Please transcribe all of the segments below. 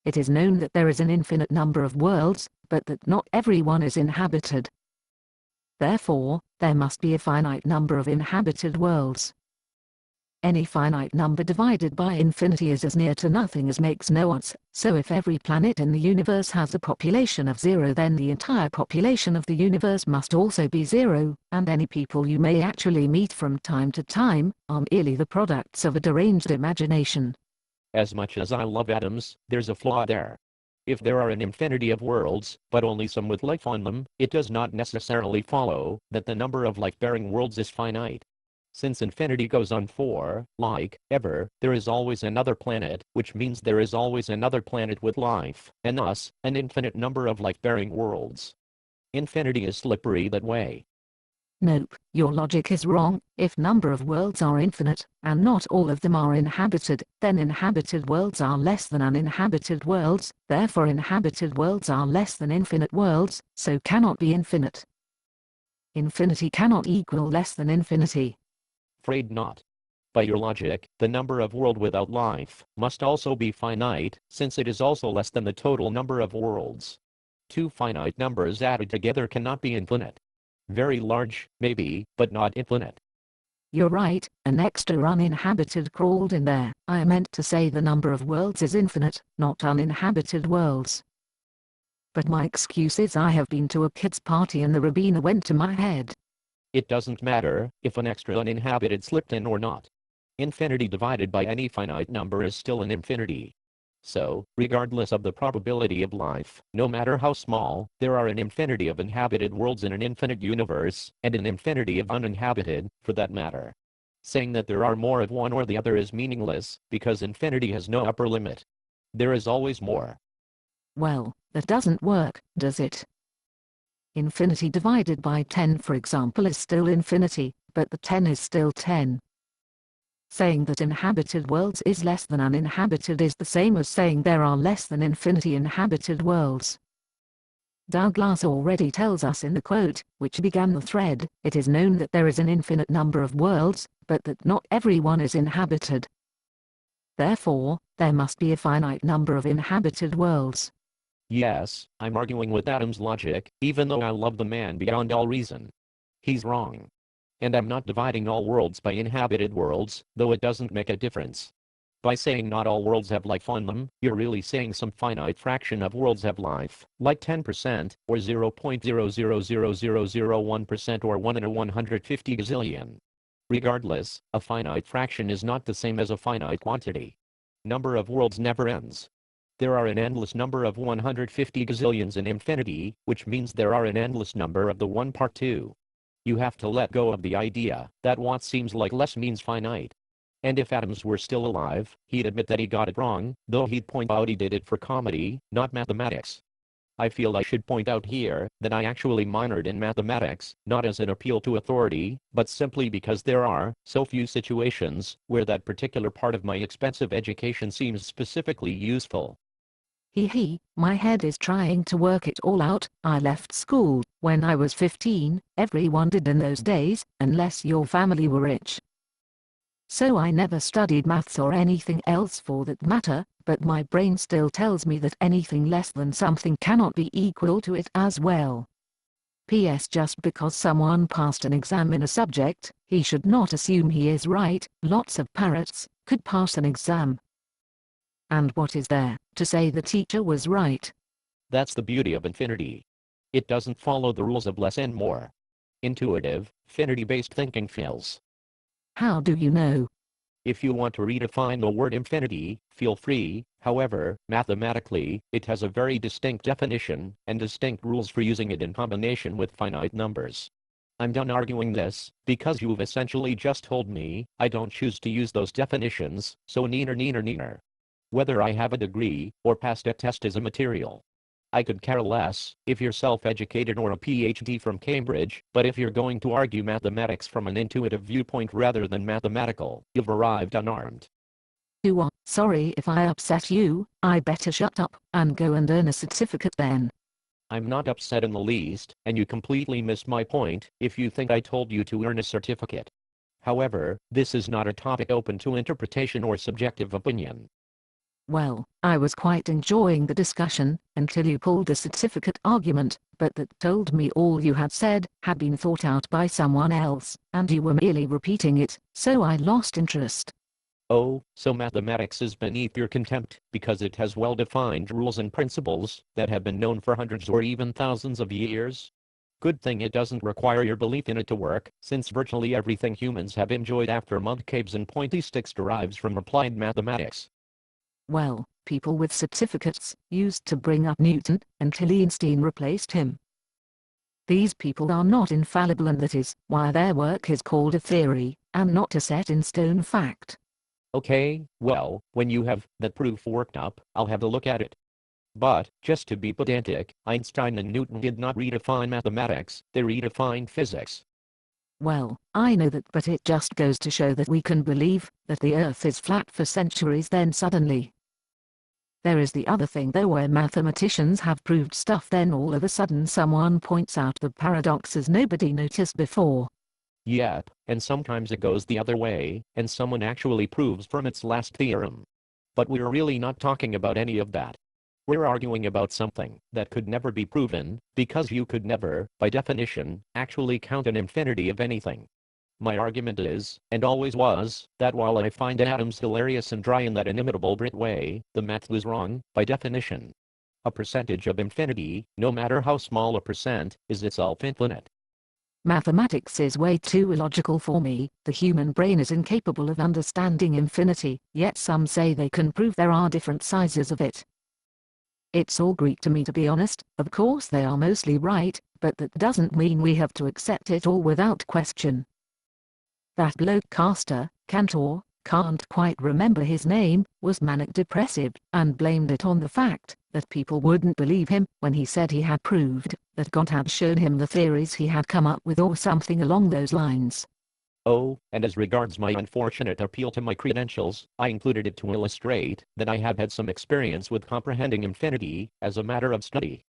it is known that there is an infinite number of worlds, but that not every one is inhabited. Therefore, there must be a finite number of inhabited worlds. Any finite number divided by infinity is as near to nothing as makes no odds, so if every planet in the universe has a population of 0, then the entire population of the universe must also be 0, and any people you may actually meet from time to time are merely the products of a deranged imagination. As much as I love atoms, there's a flaw there. If there are an infinity of worlds, but only some with life on them, it does not necessarily follow that the number of life-bearing worlds is finite. Since infinity goes on ever, there is always another planet, which means there is always another planet with life, and thus, an infinite number of life-bearing worlds. Infinity is slippery that way. Nope, your logic is wrong. If number of worlds are infinite, and not all of them are inhabited, then inhabited worlds are less than uninhabited worlds, therefore inhabited worlds are less than infinite worlds, so cannot be infinite. Infinity cannot equal less than infinity. Afraid not. By your logic, the number of world without life must also be finite, since it is also less than the total number of worlds. Two finite numbers added together cannot be infinite. Very large, maybe, but not infinite. You're right, an extra uninhabited crawled in there. I meant to say the number of worlds is infinite, not uninhabited worlds. But my excuse is I have been to a kid's party and the Rabina went to my head. It doesn't matter if an extra uninhabited slipped in or not. Infinity divided by any finite number is still an infinity. So, regardless of the probability of life, no matter how small, there are an infinity of inhabited worlds in an infinite universe, and an infinity of uninhabited, for that matter. Saying that there are more of one or the other is meaningless, because infinity has no upper limit. There is always more. Well, that doesn't work, does it? Infinity divided by 10, for example, is still infinity, but the 10 is still 10. Saying that inhabited worlds is less than uninhabited is the same as saying there are less than infinity inhabited worlds. Douglas already tells us in the quote, which began the thread, it is known that there is an infinite number of worlds, but that not every one is inhabited. Therefore, there must be a finite number of inhabited worlds. Yes, I'm arguing with Adam's logic, even though I love the man beyond all reason. He's wrong. And I'm not dividing all worlds by inhabited worlds, though it doesn't make a difference. By saying not all worlds have life on them, you're really saying some finite fraction of worlds have life, like 10%, or 0.0000001%, or 1 in a 150 gazillion. Regardless, a finite fraction is not the same as a finite quantity. Number of worlds never ends. There are an endless number of 150 gazillions in infinity, which means there are an endless number of the 1 part 2. You have to let go of the idea that what seems like less means finite. And if Adams were still alive, he'd admit that he got it wrong, though he'd point out he did it for comedy, not mathematics. I feel I should point out here that I actually minored in mathematics, not as an appeal to authority, but simply because there are so few situations where that particular part of my expensive education seems specifically useful. My head is trying to work it all out. I left school when I was 15, everyone did in those days, unless your family were rich. So I never studied maths or anything else for that matter, but my brain still tells me that anything less than something cannot be equal to it as well. P.S. Just because someone passed an exam in a subject, he should not assume he is right. Lots of parrots could pass an exam. And what is there to say the teacher was right? That's the beauty of infinity. It doesn't follow the rules of less and more. Intuitive, finity-based thinking fails. How do you know? If you want to redefine the word infinity, feel free. However, mathematically, it has a very distinct definition and distinct rules for using it in combination with finite numbers. I'm done arguing this, because you've essentially just told me I don't choose to use those definitions, so neener. Whether I have a degree or passed a test is immaterial. I could care less if you're self-educated or a PhD from Cambridge, but if you're going to argue mathematics from an intuitive viewpoint rather than mathematical, you've arrived unarmed. Sorry if I upset you. I better shut up and go and earn a certificate then. I'm not upset in the least, and you completely missed my point if you think I told you to earn a certificate. However, this is not a topic open to interpretation or subjective opinion. Well, I was quite enjoying the discussion, until you pulled the certificate argument, but that told me all you had said had been thought out by someone else, and you were merely repeating it, so I lost interest. Oh, so mathematics is beneath your contempt, because it has well-defined rules and principles that have been known for hundreds or even thousands of years? Good thing it doesn't require your belief in it to work, since virtually everything humans have enjoyed after mud caves and pointy sticks derives from applied mathematics. Well, people with certificates used to bring up Newton, until Einstein replaced him. These people are not infallible, and that is why their work is called a theory, and not a set-in-stone fact. Okay, well, when you have that proof worked up, I'll have a look at it. But, just to be pedantic, Einstein and Newton did not redefine mathematics, they redefined physics. Well, I know that, but it just goes to show that we can believe that the Earth is flat for centuries, then suddenly. There is the other thing though, where mathematicians have proved stuff, then all of a sudden someone points out the paradoxes nobody noticed before. Yep, and sometimes it goes the other way, and someone actually proves from its last theorem. But we're really not talking about any of that. We're arguing about something that could never be proven, because you could never, by definition, actually count an infinity of anything. My argument is, and always was, that while I find atoms hilarious and dry in that inimitable Brit way, the math was wrong, by definition. A percentage of infinity, no matter how small a percent, is itself infinite. Mathematics is way too illogical for me. The human brain is incapable of understanding infinity, yet some say they can prove there are different sizes of it. It's all Greek to me, to be honest. Of course they are mostly right, but that doesn't mean we have to accept it all without question. That bloke Castor, Cantor, can't quite remember his name, was manic depressive, and blamed it on the fact that people wouldn't believe him when he said he had proved that God had shown him the theories he had come up with, or something along those lines. Oh, and as regards my unfortunate appeal to my credentials, I included it to illustrate that I have had some experience with comprehending infinity as a matter of study.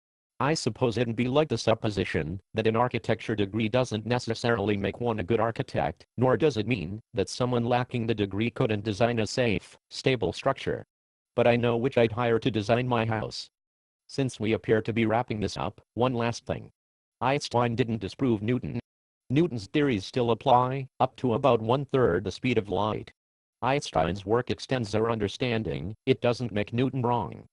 I suppose it'd be like the supposition that an architecture degree doesn't necessarily make one a good architect, nor does it mean that someone lacking the degree couldn't design a safe, stable structure. But I know which I'd hire to design my house. Since we appear to be wrapping this up, one last thing. Einstein didn't disprove Newton. Newton's theories still apply, up to about 1/3 the speed of light. Einstein's work extends our understanding, it doesn't make Newton wrong.